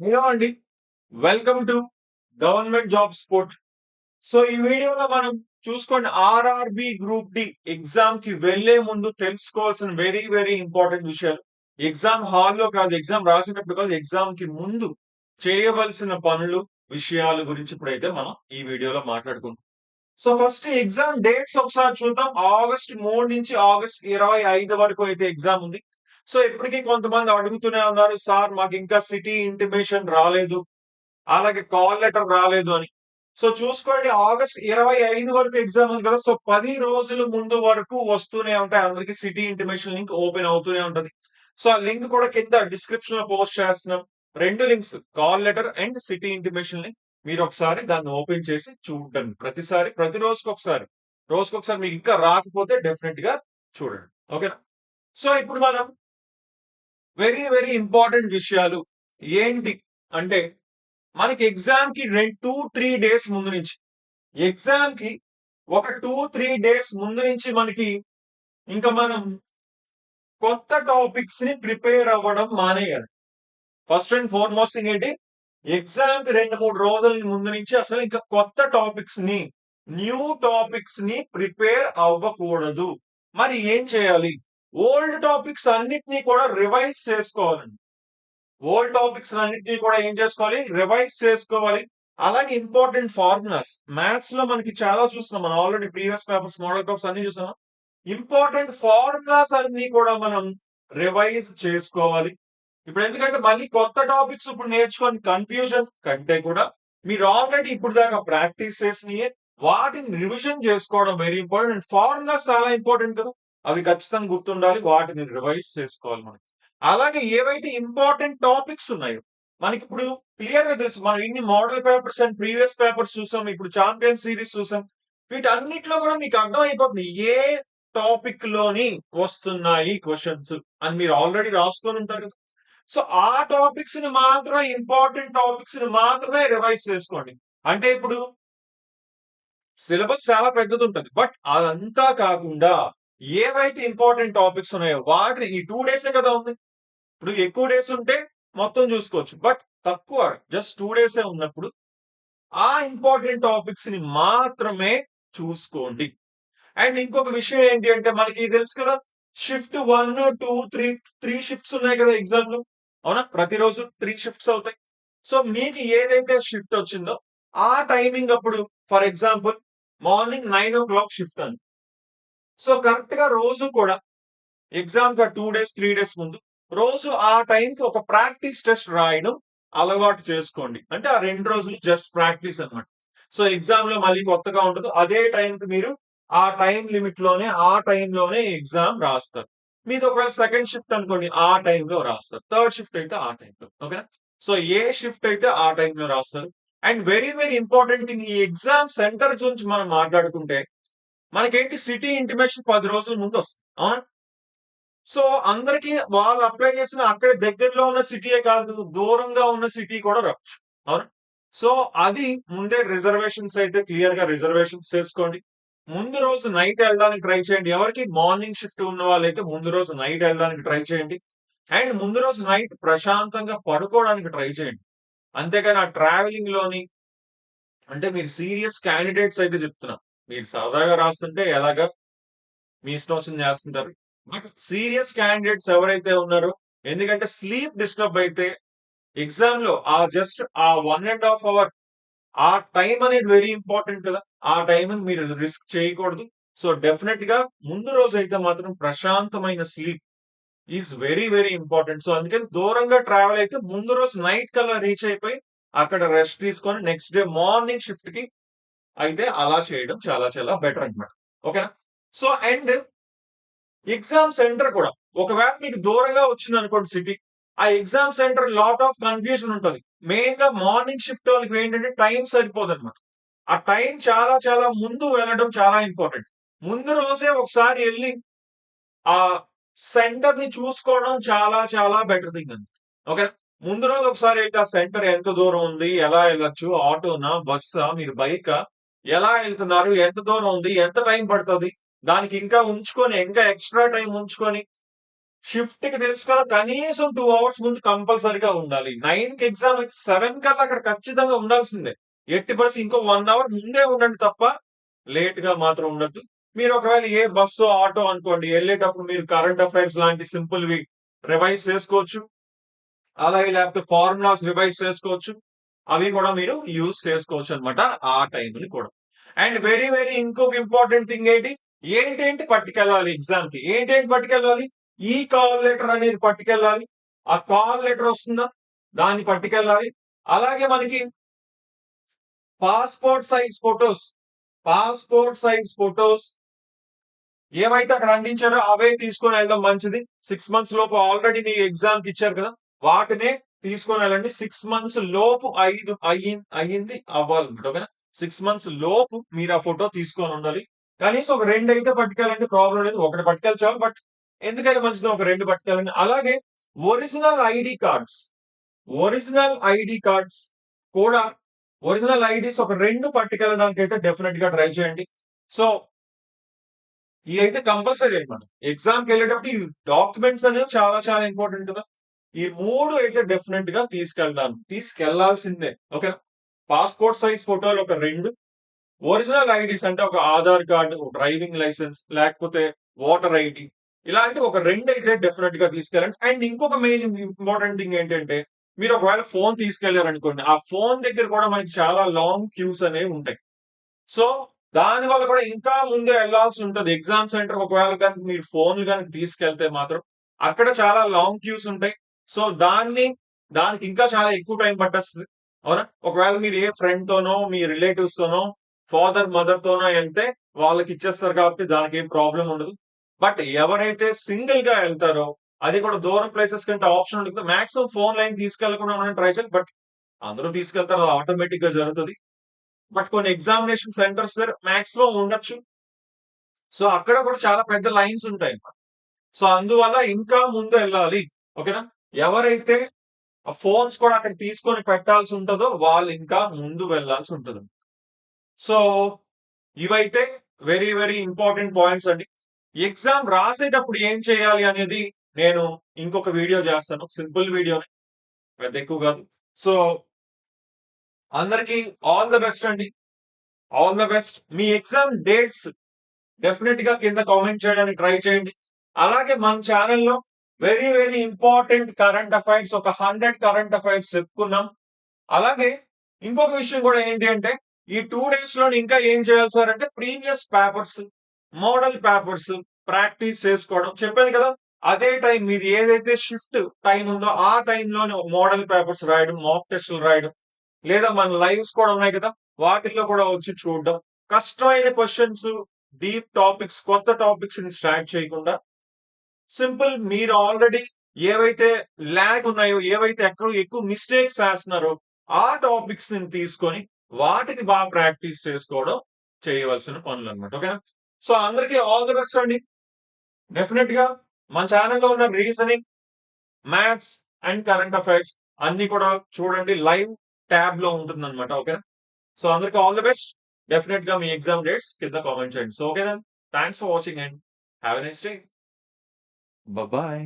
Hello అండి. Welcome to government job sport. So ఈ వీడియోలో మనం చూసుకోండి ఆర్ఆర్బి గ్రూప్ డి ఎగ్జామ్ కి వెళ్లే ముందు తెలుసుకోవాల్సిన వెరీ వెరీ ఇంపార్టెంట్ విషయాలు. ఎగ్జామ్ హాల్లో కాదు, ఎగ్జామ్ రాసేటప్పుడు కాదు, ఎగ్జామ్ కి ముందు చేయవలసిన పనులు, విషయాల గురించి ఇప్పుడైతే మనం ఈ వీడియోలో మాట్లాడుకుందాం. సో ఫస్ట్ ఎగ్జామ్ డేట్స్ ఒకసారి చూద్దాం. ఆగస్ట్ 3 నుంచి ఆగస్ట్ 25 వరకు అయితే ఎగ్జామ్ ఉంది. సో ఇప్పటికీ కొంతమంది అడుగుతూనే ఉన్నారు, సార్ మాకు ఇంకా సిటీ ఇంటిమేషన్ రాలేదు, అలాగే కాల్ లెటర్ రాలేదు అని. సో చూసుకోండి, ఆగస్ట్ 25 వరకు ఎగ్జామ్ ఉంది కదా. సో 10 రోజుల ముందు వరకు వస్తూనే ఉంటాయి అందరికి సిటీ ఇంటిమేషన్ లింక్ ఓపెన్ అవుతూనే ఉంటది. సో ఆ లింక్ కూడా కింద డిస్క్రిప్షన్ లో పోస్ట్ చేస్తున్నాం. రెండు links, call letter and city intimation link. మీరు ఒకసారి దాన్ని ఓపెన్ చేసి చూడండి. ప్రతిసారి ప్రతి రోజుకొకసారి మీకు ఇంకా రాకపోతే డెఫినెట్ గా చూడండి. ఓకేనా? సో ఇప్పుడు మనం వెరీ వెరీ ఇంపార్టెంట్ విషయాలు ఏంటి అంటే, మనకి ఎగ్జామ్ కి 2-3 డేస్ ముందు నుంచి, ఎగ్జామ్ కి ఒక 2-3 డేస్ ముందు నుంచి మనకి ఇంకా మనం కొత్త టాపిక్స్ ని ప్రిపేర్ అవ్వడం మానేయాలి. ఫస్ట్ అండ్ ఫార్మోస్ట్ థింగ్ ఏంటి, ఎగ్జామ్ కి 2-3 రోజుల ముందు నుంచి అసలు ఇంకా కొత్త టాపిక్స్ ని, న్యూ టాపిక్స్ ని ప్రిపేర్ అవ్వకూడదు. మరి ఏం చేయాలి? ఓల్డ్ టాపిక్స్ అన్నిటినీ కూడా రివైజ్ చేసుకోవాలండి. ఓల్డ్ టాపిక్స్ అన్నిటిని కూడా ఏం చేసుకోవాలి? రివైజ్ చేసుకోవాలి. అలాగే ఇంపార్టెంట్ ఫార్ములాస్, మ్యాథ్స్ లో మనకి చాలా చూస్తున్నాం. మనం already previous papers, model papers అన్ని చూసాం. ఇంపార్టెంట్ ఫార్ములాస్ అన్ని కూడా మనం రివైజ్ చేసుకోవాలి. ఇప్పుడు ఎందుకంటే మళ్ళీ కొత్త టాపిక్స్ ఇప్పుడు నేర్చుకొని కన్ఫ్యూజన్ కంటే కూడా మీరు ఆల్రెడీ ఇప్పుడు దాకా ప్రాక్టీస్ చేసినయే వాటిని రివిజన్ చేసుకోవడం వెరీ ఇంపార్టెంట్. అండ్ ఫార్ములాస్ చాలా ఇంపార్టెంట్ కదా, అవి ఖచ్చితంగా గుర్తుండాలి. వాటిని రివైజ్ చేసుకోవాలి మనం. అలాగే ఏవైతే ఇంపార్టెంట్ టాపిక్స్ ఉన్నాయో మనకి ఇప్పుడు క్లియర్ గా తెలుసు. మనం ఇన్ని model papers and previous papers చూసాం, ఇప్పుడు ఛాంపియన్ సిరీస్ చూసాం. వీటన్నిటిలో కూడా మీకు అర్థం అయిపోతుంది ఏ టాపిక్ లోని వస్తున్నాయి క్వశ్చన్స్ అని. మీరు ఆల్రెడీ రాసుకొని ఉంటారు కదా. సో ఆ టాపిక్స్ ని మాత్రమే, ఇంపార్టెంట్ టాపిక్స్ ని మాత్రమే రివైజ్ చేసుకోండి. అంటే ఇప్పుడు సిలబస్ చాలా పెద్దది ఉంటది. బట్ అదంతా కాకుండా ఏవైతే ఇంపార్టెంట్ టాపిక్స్ ఉన్నాయో వాటిని ఈ 2 డేసే కదా ఉంది. ఇప్పుడు ఎక్కువ డేస్ ఉంటే మొత్తం చూసుకోవచ్చు. బట్ తక్కువ, జస్ట్ 2 డేసే ఉన్నప్పుడు ఆ ఇంపార్టెంట్ టాపిక్స్ ని మాత్రమే చూసుకోండి. అండ్ ఇంకొక విషయం ఏంటి అంటే, మనకి తెలుసు కదా, షిఫ్ట్ 1, 2, 3 షిఫ్ట్స్ ఉన్నాయి కదా ఎగ్జామ్ లో. అవునా? ప్రతిరోజు 3 షిఫ్ట్స్ అవుతాయి. సో మీకు ఏదైతే షిఫ్ట్ వచ్చిందో ఆ టైమింగ్ అప్పుడు, for example morning 9 o'clock shift అని. సో కరెక్ట్ గా రోజు కూడా ఎగ్జామ్ కా 2 డేస్, 3 డేస్ ముందు రోజు ఆ టైంకి ఒక ప్రాక్టీస్ టెస్ట్ రాయడం అలవాటు చేసుకోండి. అంటే ఆ 2 రోజులు జస్ట్ ప్రాక్టీస్ అన్నమాట. సో ఎగ్జామ్ లో మళ్ళీ కొత్తగా ఉండదు. అదే టైంకి మీరు ఆ టైం లిమిట్ లోనే, ఆ టైంలోనే ఎగ్జామ్ రాస్తారు. మీది ఒకవేళ సెకండ్ షిఫ్ట్ అనుకోండి, ఆ టైంలో రాస్తారు. థర్డ్ షిఫ్ట్ అయితే ఆ టైంలో. ఓకేనా? సో ఏ షిఫ్ట్ అయితే ఆ టైంలో రాస్తారు. And very very important thing, ఈ ఎగ్జామ్ సెంటర్ గురించి మనం మాట్లాడుకుంటే మనకేంటి, సిటీ ఇంటిమేషన్ 10 రోజుల ముందు వస్తుంది. అవునా? సో అందరికి వాళ్ళు అప్లై చేసిన అక్కడ దగ్గరలో ఉన్న సిటీయే కాదు, దూరంగా ఉన్న సిటీ కూడా రావచ్చు. అవునా? సో అది ముందే రిజర్వేషన్స్ అయితే క్లియర్ గా రిజర్వేషన్స్ చేసుకోండి. ముందు రోజు నైట్ వెళ్ళడానికి ట్రై చేయండి. ఎవరికి మార్నింగ్ షిఫ్ట్ ఉన్న వాళ్ళైతే ముందు రోజు నైట్ వెళ్ళడానికి ట్రై చేయండి. అండ్ ముందు రోజు నైట్ ప్రశాంతంగా పడుకోవడానికి ట్రై చేయండి. అంతేగాని ఆ ట్రావెలింగ్ లోని, అంటే మీరు సీరియస్ క్యాండిడేట్స్ అయితే చెప్తున్నా, మీరు సరదాగా రాస్తుంటే ఎలాగా మీ ఇష్టం వచ్చింది చేస్తుంటారు. బట్ సీరియస్ క్యాండిడేట్స్ ఎవరైతే ఉన్నారో, ఎందుకంటే స్లీప్ డిస్టర్బ్ అయితే ఎగ్జామ్ లో ఆ జస్ట్ ఆ 1.5 అవర్, ఆ టైం అనేది వెరీ ఇంపార్టెంట్ కదా. ఆ టైం మీరు రిస్క్ చేయకూడదు. సో డెఫినెట్ గా ముందు రోజు అయితే మాత్రం ప్రశాంతమైన sleep is very very important. So అందుకని దూరంగా ట్రావెల్ అయితే ముందు రోజు నైట్ కల్లా రీచ్ అయిపోయి అక్కడ రెస్ట్ తీసుకొని నెక్స్ట్ డే మార్నింగ్ షిఫ్ట్ కి అయితే అలా చేయడం చాలా చాలా బెటర్ అన్నమాట. ఓకేనా? సో అండ్ ఎగ్జామ్ సెంటర్ కూడా ఒకవేళ మీకు దూరంగా వచ్చిందనుకోండి సిటీ, ఆ exam centre lot of confusion ఉంటది. మెయిన్ గా మార్నింగ్ షిఫ్ట్ వాళ్ళకి ఏంటంటే టైం సరిపోదన్నమాట. ఆ టైం చాలా చాలా ముందు వెళ్ళడం చాలా ఇంపార్టెంట్. ముందు రోజే ఒకసారి ఎళ్లి ఆ సెంటర్ ని చూసుకోవడం చాలా చాలా బెటర్ థింగ్ అండి. ఓకే. ముందు రోజు ఒకసారి ఎళ్లి ఆ సెంటర్ ఎంత దూరం ఉంది? ఎలా ఎళ్ళొచ్చు? ఆటోనా? బస్సా? మీరు బైకా? ఎలా ఎళ్తున్నారు? ఎంత దూరం ఉంది? ఎంత టైం పడతది? దానికి ఇంకా ఉంచుకొని, ఇంకా ఎక్స్‌ట్రా టైమ్ ఉంచుకొని షిఫ్ట్‌కి తెలుసు కదా! కనీసం 2 అవర్స్ ముందు కంపల్సరీగా ఉండాలి. 9కి ఎగ్జామ్ అయితే 7 కల్లా అక్కడ ఖచ్చితంగా ఉండాల్సిందే. ఎట్టి పరిస్థితి ఇంకో 1 అవర్ ముందే ఉండండి తప్ప, లేట్‌గా మాత్రం ఉండొద్దు. మీరు ఒకవేళ ఏ బస్సో, ఆటో అనుకోండి ఎళ్ళేటప్పుడు మీరు కరెంట్ అఫైర్స్ లాంటి సింపుల్‌వి రివైజ్ చేసుకోవచ్చు. అలాగే లేకపోతే ఫార్ములాస్ రివైజ్ చేసుకోవచ్చు. అవి కూడా మీరు యూజ్ చేసుకోవచ్చనమాట ఆ టైంని కూడా. అండ్ వెరీ, వెరీ ఇంకొక ఇంపార్టెంట్ థింగ్ ఏంటి? ఏంటేంటి పట్టుకెళ్ళాలి ఎగ్జామ్‌కి? ఏంటేంటి పట్టుకెళ్ళాలి? ఈ కాల్ లెటర్ అనేది పట్టుకెళ్ళాలి. ఆ కాల్ లెటర్ వస్తుందా? దాన్ని పట్టుకెళ్ళాలి. అలాగే మనకి passport size photos, passport size photos ఏవైతే అక్కడ అందించారో అవే తీసుకొని వెళ్ళడం మంచిది. 6 మంత్స్ లోపు ఆల్రెడీ మీ ఎగ్జామ్‌కి ఇచ్చారు కదా! వాటినే తీసుకొనెళ్ళండి. 6 మంత్స్ లోపు అయింది అవ్వాలన్నమాట. ఓకేనా? 6 మంత్స్ లోపు మీరు ఆ ఫోటో తీసుకొనుండాలి. కనీసం ఒక 2 అయితే పట్టుకెళ్ళండి ప్రాబ్లమ్ లేదు. ఒకటి పట్టుకెళ్తే చాలు. బట్ ఎందుకైనా మంచిది ఒక 2 పట్టుకెళ్ళండి. అలాగే original ID cards, original ID cards కూడా ఒరిజినల్ ఐడీస్ ఒక 2 పట్టుకెళ్ళడానికైతే డెఫినిట్‌గా ట్రై చేయండి. సో ఇయైతే కంపల్సరీ అన్నమాట. ఎగ్జామ్‌కెళ్ళేటప్పుడు ఈ డాక్యుమెంట్స్ అనేవి చాలా చాలా ఇంపార్టెంట్ కదా! ఈ 3 అయితే డెఫినిట్‌గా తీసుకెళ్లాల్సిందే. ఓకేనా? పాస్‌పోర్ట్ సైజ్ ఫోటోలు ఒక 2, ఒరిజినల్ ఐడీస్ అంటే ఒక ఆధార్ కార్డ్, డ్రైవింగ్ లైసెన్స్ లేకపోతే ఓటర్ ఐడీ ఇలాంటి ఒక 2 అయితే డెఫినిట్‌గా తీసుకెళ్ళండి. అండ్ ఇంకొక మెయిన్ ఇంపార్టెంట్ థింగ్ ఏంటంటే మీరు ఒకవేళ ఫోన్ తీసుకెళ్లారనుకోండి. ఆ ఫోన్ దగ్గర కూడా మనకి చాలా లాంగ్ క్యూస్ అనేవి ఉంటాయి. సో, దానివల్ల కూడా ఇంకా ముందే ఎళ్ళాల్సుంటది. ఎగ్జామ్ సెంటర్ ఒకవేళ గనుక మీరు ఫోన్‌లు గనుక తీసుకెళ్తే మాత్రం, అక్కడ చాలా లాంగ్ క్యూస్ ఉంటాయి. సో, దానికి ఇంకా చాలా ఎక్కువ టైం పట్టేస్తది. అవునా? ఒకవేళ మీరు ఏ ఫ్రెండ్‌తోనో, మీ రిలేటివ్స్‌తోనో, ఫాదర్, మదర్‌తోనో ఎళ్తే వాళ్ళకిచ్చేస్తారు కాబట్టి దానికేం ప్రాబ్లమ్ ఉండదు. బట్ ఎవరైతే సింగిల్‌గా ఎళ్తారో, అది కూడా దూరం ప్లేసెస్ కంటే ఆప్షన్ ఉండదు. మాక్సిమం ఫోన్‌లేం తీసుకెళ్ళకుండా ఉండడానికి ట్రై చేయాలి. బట్ అందరూ తీసుకెళ్తారు. అది ఆటోమేటిక్‌గా జరుగుతది. బట్ కొన్ని ఎగ్జామినేషన్ సెంటర్స్ దగ్గర మాక్సిమం ఉండొచ్చు. సో, అక్కడ కూడా చాలా పెద్ద లైన్స్ ఉంటాయన్నమాట. సో, అందువల్ల ఇంకా ముందెళ్ళాలి. ఓకేనా? ఎవరైతే ఆ ఫోన్స్ కూడా అక్కడ తీసుకొని పెట్టాల్సి ఉంటదో వాళ్ళు ఇంకా ముందు వెళ్ళాల్సి ఉంటది. సో, ఇవైతే వెరీ, వెరీ ఇంపార్టెంట్ పాయింట్స్ అండి. ఎగ్జామ్ రాసేటప్పుడు ఏం చేయాలి అనేది నేను ఇంకొక వీడియో చేస్తాను. సింపుల్ వీడియోనే. పెద్ద ఎక్కువ కాదు. సో, అందరికి ఆల్ ద బెస్ట్ అండి. All the best. Me exam dates డెఫినిట్‌గా కింద కామెంట్ చేయడానికి ట్రై చేయండి. అలాగే మన ఛానెల్‌లో very, very important current affairs ఒక 100 కరెంట్ అఫైర్స్ చెప్పుకున్నాం. అలాగే ఇంకొక విషయం కూడా ఏంటి అంటే, ఈ 2 డేస్‌లోని ఇంకా ఏం చేయాలి సార్ అంటే, previous papers, model papers practice చేసుకోవడం. చెప్పాను కదా! అదే టైం మీది ఏదైతే షిఫ్ట్ టైమ్ ఉందో, ఆ టైంలోనే మోడల్ పేపర్స్ రాయడం, మాక్ టెస్ట్‌లు రాయడం. లేదా మన లైవ్స్ కూడా ఉన్నాయి కదా! వాటిల్లో కూడా వచ్చి చూడడం. కష్టమైన క్వెషన్స్, డీప్ టాపిక్స్, కొత్త టాపిక్స్‌ని స్టార్ట్ చేయకుండా సింపుల్ మీరు ఆల్రెడీ ఏవైతే లాగ్ ఉన్నాయో, ఏవైతే ఎక్కడో ఎక్కువ మిస్టేక్స్ చేస్తున్నారో, ఆ టాపిక్స్‌ని తీసుకొని వాటిని బాగా ప్రాక్టీస్ చేసుకోవడం చేయవలసిన పనులన్నమాట. ఓకేనా? సో, అందరికి ఆల్ ది బెస్ట్ అండి. డెఫినిట్‌గా మన ఛానెల్‌లో ఉన్న reasoning, maths and current affairs అన్నీ కూడా చూడండి. లైవ్ ట్యాబ్‌లో ఉంటుందన్నమాట. ఓకేనా? సో, అందరికి ఆల్ ది బెస్ట్. డెఫినిట్‌గా మీ ఎగ్జామ్ డేట్స్ కింద కామెంట్ చేయండి. So, okay then. Thanks for watching and have a nice day. By-by.